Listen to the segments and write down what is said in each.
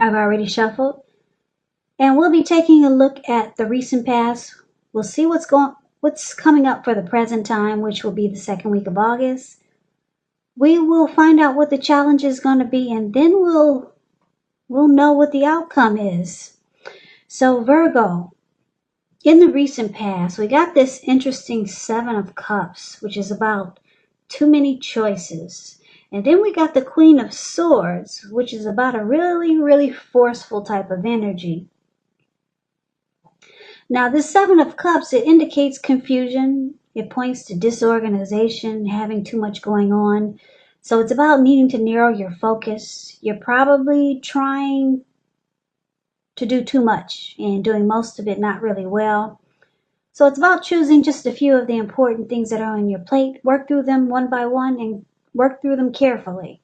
I've already shuffled. And we'll be taking a look at the recent past. We'll see what's coming up for the present time, which will be the second week of August. We will find out what the challenge is going to be, and then we'll know what the outcome is. So Virgo, in the recent past, we got this interesting Seven of Cups, which is about too many choices. And then we got the Queen of Swords, which is about a really, really forceful type of energy. Now, this Seven of Cups, it indicates confusion. It points to disorganization, having too much going on. So it's about needing to narrow your focus. You're probably trying to do too much and doing most of it not really well. So it's about choosing just a few of the important things that are on your plate, work through them one by one, and work through them carefully.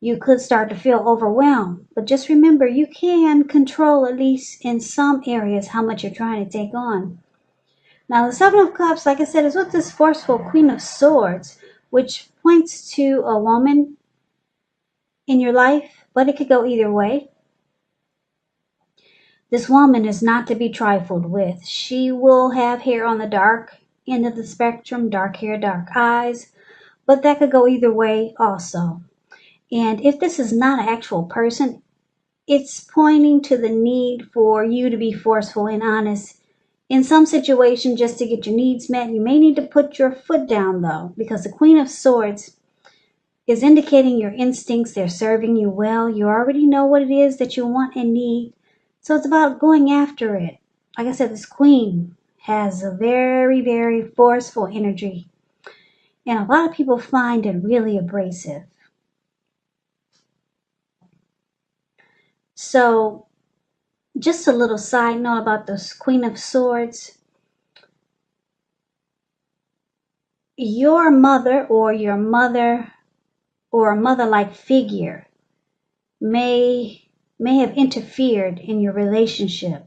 You could start to feel overwhelmed, but just remember you can control, at least in some areas, how much you're trying to take on. Now, the Seven of Cups, like I said, is with this forceful Queen of Swords, which points to a woman in your life, but it could go either way. This woman is not to be trifled with. She will have hair on the dark end of the spectrum, dark hair, dark eyes, but that could go either way also. And if this is not an actual person, it's pointing to the need for you to be forceful and honest. In some situation, just to get your needs met, you may need to put your foot down though, because the Queen of Swords is indicating your instincts. They're serving you well. You already know what it is that you want and need. So it's about going after it. Like I said, this Queen has a very, very forceful energy. And a lot of people find it really abrasive. So just a little side note about this Queen of Swords. Your mother or a mother-like figure may have interfered in your relationship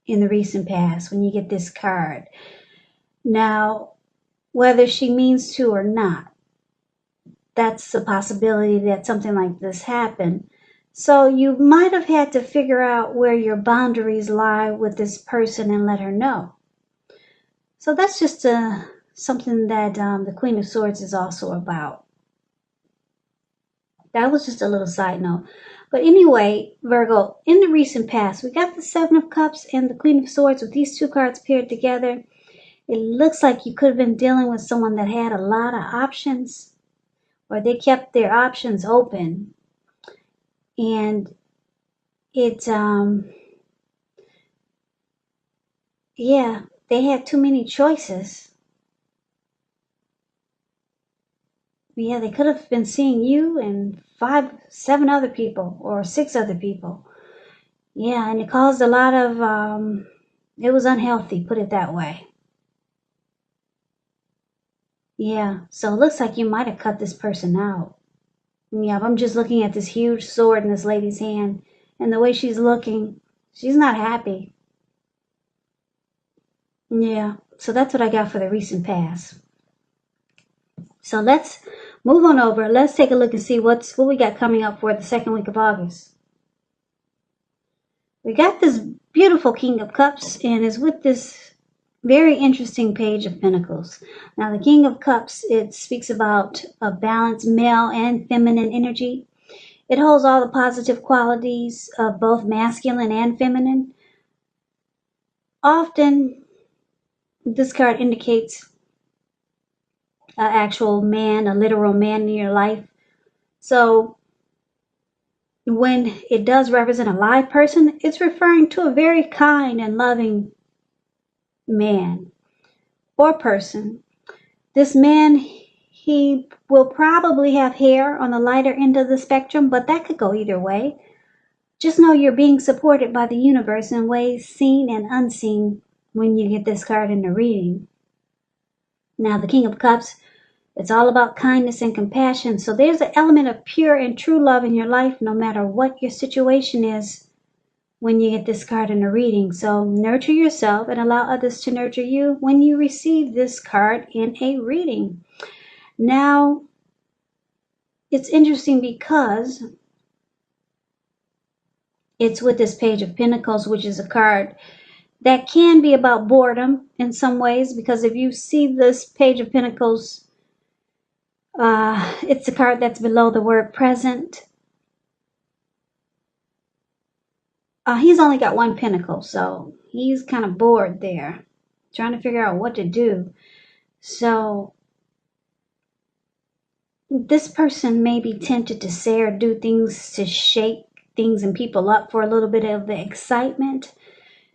in the recent past when you get this card. Now, whether she means to or not, that's a possibility that something like this happened. So you might have had to figure out where your boundaries lie with this person and let her know. So that's just something that the Queen of Swords is also about. That was just a little side note. But anyway, Virgo, in the recent past, we got the Seven of Cups and the Queen of Swords with these two cards paired together. It looks like you could have been dealing with someone that had a lot of options, or they kept their options open. And it, yeah, they had too many choices. Yeah, they could have been seeing you and 7 other people or 6 other people. Yeah, and it caused a lot of, it was unhealthy, put it that way. Yeah, so it looks like you might have cut this person out. Yeah, I'm just looking at this huge sword in this lady's hand, and the way she's looking, she's not happy. Yeah, so that's what I got for the recent past. So let's move on over. Let's take a look and see what we got coming up for the second week of August. We got this beautiful King of Cups, and is with this very interesting Page of Pentacles. Now, the King of Cups, it speaks about a balanced male and feminine energy. It holds all the positive qualities of both masculine and feminine. Often, this card indicates an actual man, a literal man in your life. So, when it does represent a live person, it's referring to a very kind and loving man or person. This man, he will probably have hair on the lighter end of the spectrum, but that could go either way. Just know you're being supported by the universe in ways seen and unseen when you get this card in the reading. Now, the King of Cups, it's all about kindness and compassion. So there's an element of pure and true love in your life, no matter what your situation is when you get this card in the reading. So nurture yourself and allow others to nurture you when you receive this card in a reading. Now, it's interesting because It's with this Page of Pentacles, which is a card that can be about boredom in some ways, because if you see this Page of Pentacles, it's the card that's below the word present. He's only got one pentacle, so he's kind of bored there, trying to figure out what to do. So this person may be tempted to say or do things to shake things and people up for a little bit of the excitement.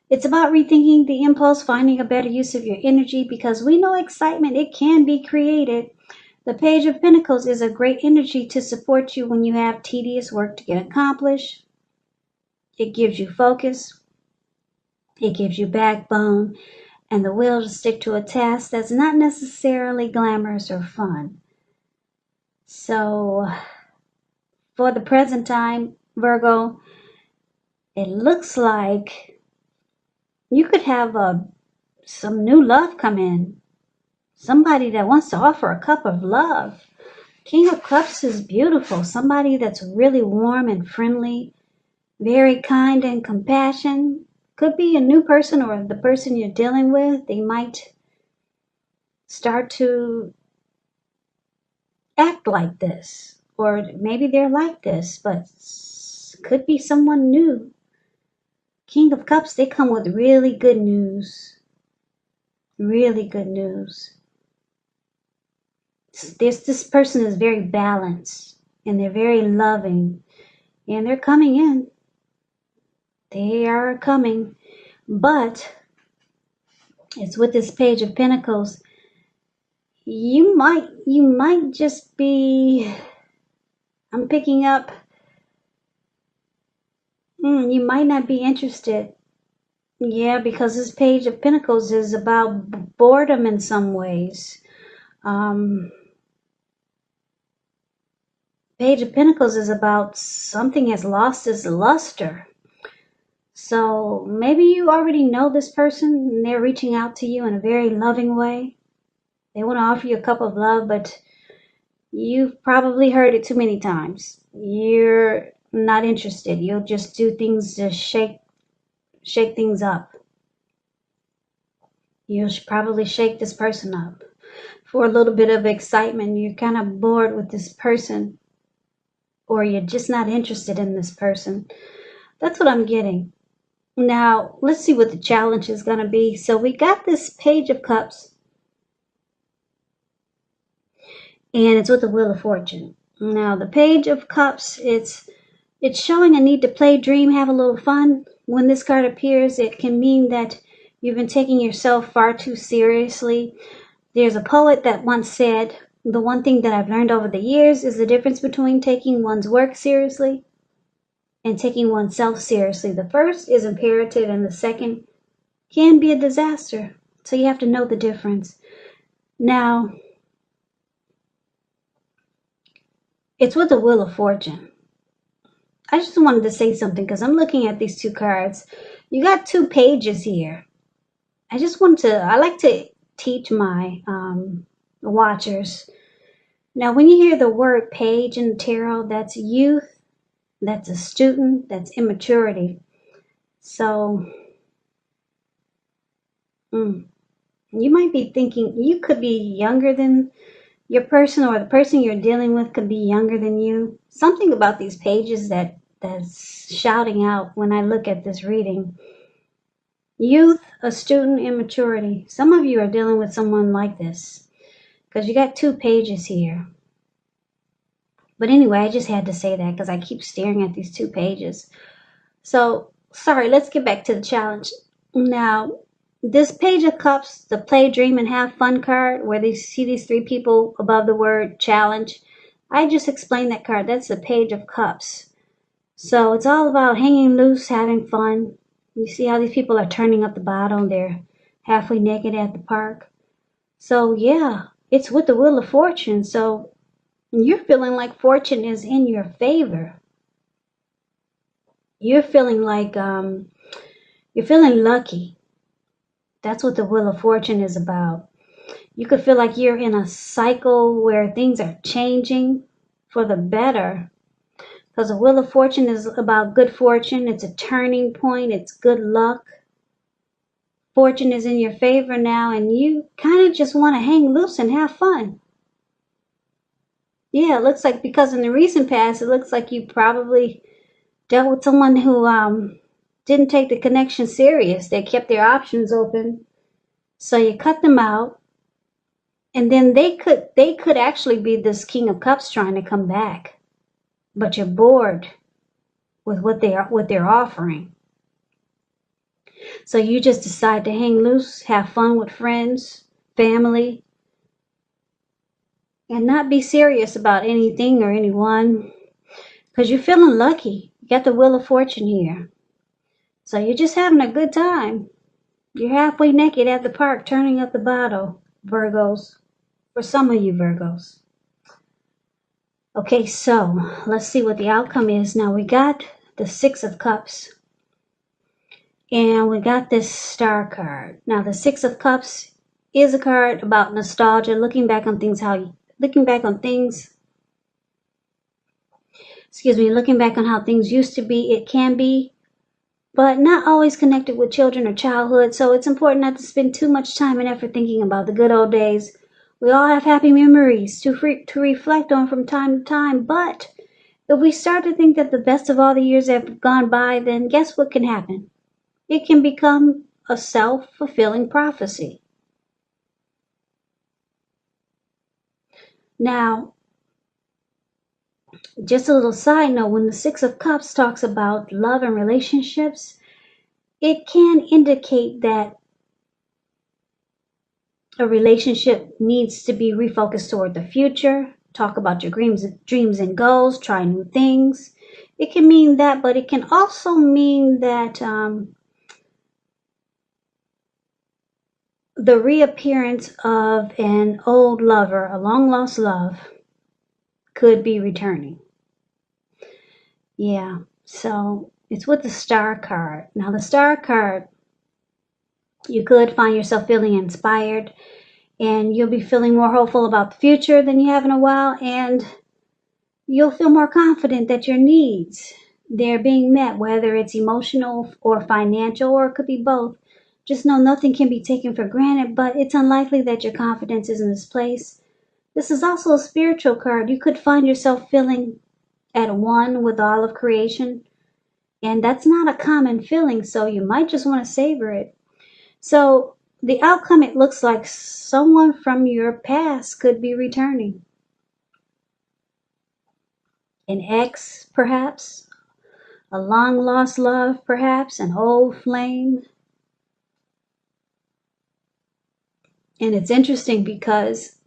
It's about rethinking the impulse, finding a better use of your energy, because we know excitement, it can be created. The Page of Pentacles is a great energy to support you when you have tedious work to get accomplished. It gives you focus. It gives you backbone and the will to stick to a task that's not necessarily glamorous or fun. So for the present time, Virgo, it looks like you could have some new love come in. Somebody that wants to offer a cup of love. King of Cups is beautiful. Somebody that's really warm and friendly, very kind and compassionate. Could be a new person or the person you're dealing with. They might start to act like this, or maybe they're like this, but could be someone new. King of Cups, they come with really good news. Really good news. This person is very balanced, and they're very loving, and they're coming in. They are coming, but it's with this Page of Pentacles. You might just be, I'm picking up, you might not be interested. Yeah, because this Page of Pentacles is about boredom in some ways. Page of Pentacles is about something has lost its luster. So maybe you already know this person and they're reaching out to you in a very loving way. They want to offer you a cup of love, but you've probably heard it too many times. You're not interested. You'll just do things to shake things up. You'll probably shake this person up for a little bit of excitement. You're kind of bored with this person, or you're just not interested in this person. That's what I'm getting. Now, let's see what the challenge is going to be. So we got this Page of Cups, and it's with the Wheel of Fortune. Now, the Page of Cups, it's showing a need to play, dream, have a little fun. When this card appears, it can mean that you've been taking yourself far too seriously. There's a poet that once said, "The one thing that I've learned over the years is the difference between taking one's work seriously and taking oneself seriously. The first is imperative and the second can be a disaster. So you have to know the difference." Now, it's with the Wheel of Fortune. I just wanted to say something because I'm looking at these two cards. You got two pages here. I like to teach my watchers. Now, when you hear the word page in the tarot, that's youth, that's a student, that's immaturity. So, you might be thinking you could be younger than your person, or the person you're dealing with could be younger than you. Something about these pages that's shouting out when I look at this reading. Youth, a student, immaturity. Some of you are dealing with someone like this because you got two pages here. But anyway, I just had to say that because I keep staring at these two pages. So, sorry, let's get back to the challenge. Now, this Page of Cups, the play, dream, and have fun card, where they see these three people above the word challenge, I just explained that card. That's the Page of Cups. So it's all about hanging loose, having fun. You see how these people are turning up the bottle. They're halfway naked at the park. So yeah, it's with the Wheel of Fortune. So you're feeling like fortune is in your favor. You're feeling like you're feeling lucky. That's what the Wheel of Fortune is about. You could feel like you're in a cycle where things are changing for the better. Because the Wheel of Fortune is about good fortune. It's a turning point. It's good luck. Fortune is in your favor now, and you kind of just want to hang loose and have fun. Yeah, it looks like, because in the recent past, it looks like you probably dealt with someone who didn't take the connection serious. They kept their options open. So you cut them out. And then they could actually be this King of Cups trying to come back. But you're bored with what they're offering. So you just decide to hang loose, have fun with friends, family, and not be serious about anything or anyone, because you're feeling lucky. You got the Wheel of Fortune here. So you're just having a good time. You're halfway naked at the park turning up the bottle, Virgos. For some of you Virgos. Okay, so let's see what the outcome is. Now we got the Six of Cups. And we got this Star card. Now the Six of Cups is a card about nostalgia, looking back on things looking back on how things used to be. It can be, but not always connected with children or childhood. So it's important not to spend too much time and effort thinking about the good old days. We all have happy memories to reflect on from time to time. But if we start to think that the best of all the years have gone by, then guess what can happen? It can become a self-fulfilling prophecy. Now, just a little side note, when the Six of Cups talks about love and relationships, it can indicate that a relationship needs to be refocused toward the future. Talk about your dreams and goals, try new things. It can mean that, but it can also mean that the reappearance of an old lover, a long-lost love, could be returning. Yeah, so it's with the Star card. Now the Star card, you could find yourself feeling inspired, and you'll be feeling more hopeful about the future than you have in a while, and you'll feel more confident that your needs, they're being met, whether it's emotional or financial, or it could be both. Just know nothing can be taken for granted, but it's unlikely that your confidence is misplaced. This is also a spiritual card. You could find yourself feeling at one with all of creation, and that's not a common feeling, so you might just want to savor it. So the outcome, it looks like someone from your past could be returning. An ex, perhaps, a long lost love, perhaps, an old flame. And it's interesting because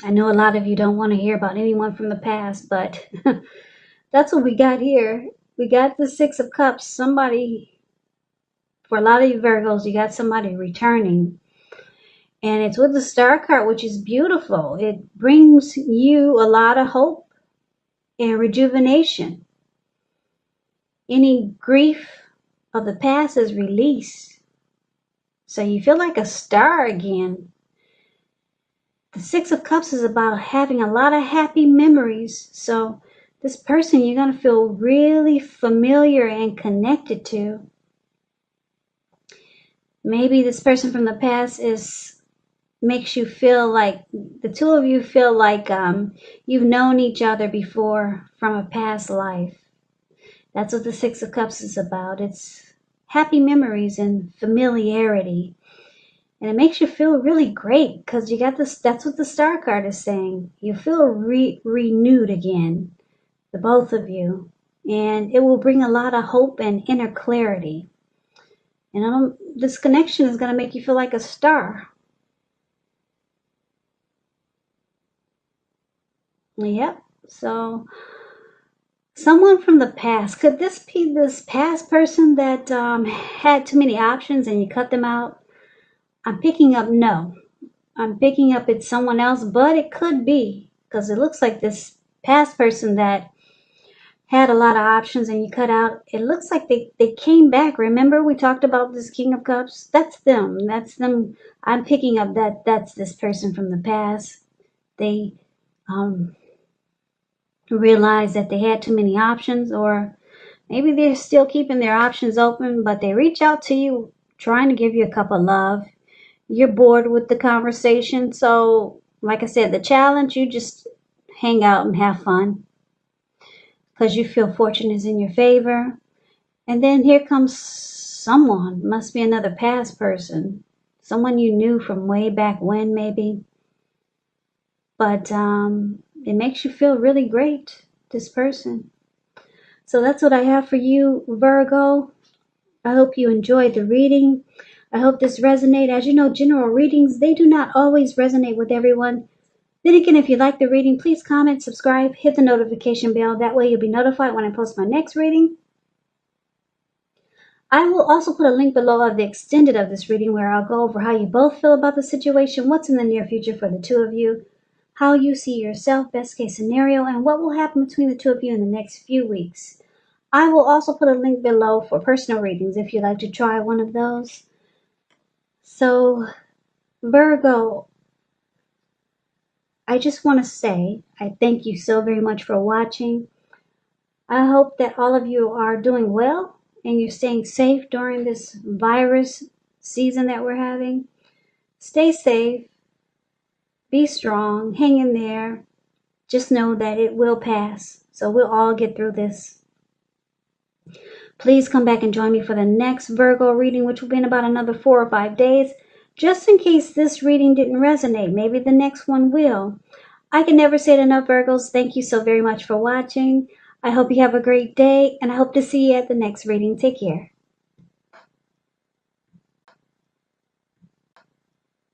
I know a lot of you don't want to hear about anyone from the past, but that's what we got here. We got the Six of Cups. Somebody, for a lot of you Virgos, you got somebody returning. And it's with the Star card, which is beautiful. It brings you a lot of hope and rejuvenation. Any grief of the past is released. So you feel like a star again. The Six of Cups is about having a lot of happy memories. So this person you're going to feel really familiar and connected to. Maybe this person from the past makes you feel like, the two of you feel like you've known each other before from a past life. That's what the Six of Cups is about. It's happy memories and familiarity. And it makes you feel really great because you got this. That's what the Star card is saying. You feel renewed again, the both of you. And it will bring a lot of hope and inner clarity. And this connection is going to make you feel like a star. Yep. So someone from the past. Could this be this past person that had too many options and you cut them out? I'm picking up no. I'm picking up it's someone else, but it could be, because it looks like this past person that had a lot of options and you cut out, it looks like they came back. Remember we talked about this King of Cups? That's them. That's them. I'm picking up that's this person from the past. They realize that they had too many options, or maybe they're still keeping their options open, but they reach out to you trying to give you a cup of love. You're bored with the conversation. So, like I said, the challenge, you just hang out and have fun because you feel fortune is in your favor. And then here comes someone, must be another past person, someone you knew from way back when, maybe. But it makes you feel really great, this person. So that's what I have for you, Virgo. I hope you enjoyed the reading. I hope this resonated. As you know, general readings, they do not always resonate with everyone. Then again, if you like the reading, please comment, subscribe, hit the notification bell. That way you'll be notified when I post my next reading. I will also put a link below of the extended of this reading where I'll go over how you both feel about the situation, what's in the near future for the two of you, how you see yourself, best case scenario, and what will happen between the two of you in the next few weeks. I will also put a link below for personal readings if you'd like to try one of those. So, Virgo, I just want to say I thank you so very much for watching. I hope that all of you are doing well and you're staying safe during this virus season that we're having. Stay safe, be strong, hang in there. Just know that it will pass. So we'll all get through this. Please come back and join me for the next Virgo reading, which will be in about another 4 or 5 days. Just in case this reading didn't resonate, maybe the next one will. I can never say it enough, Virgos. Thank you so very much for watching. I hope you have a great day, and I hope to see you at the next reading. Take care.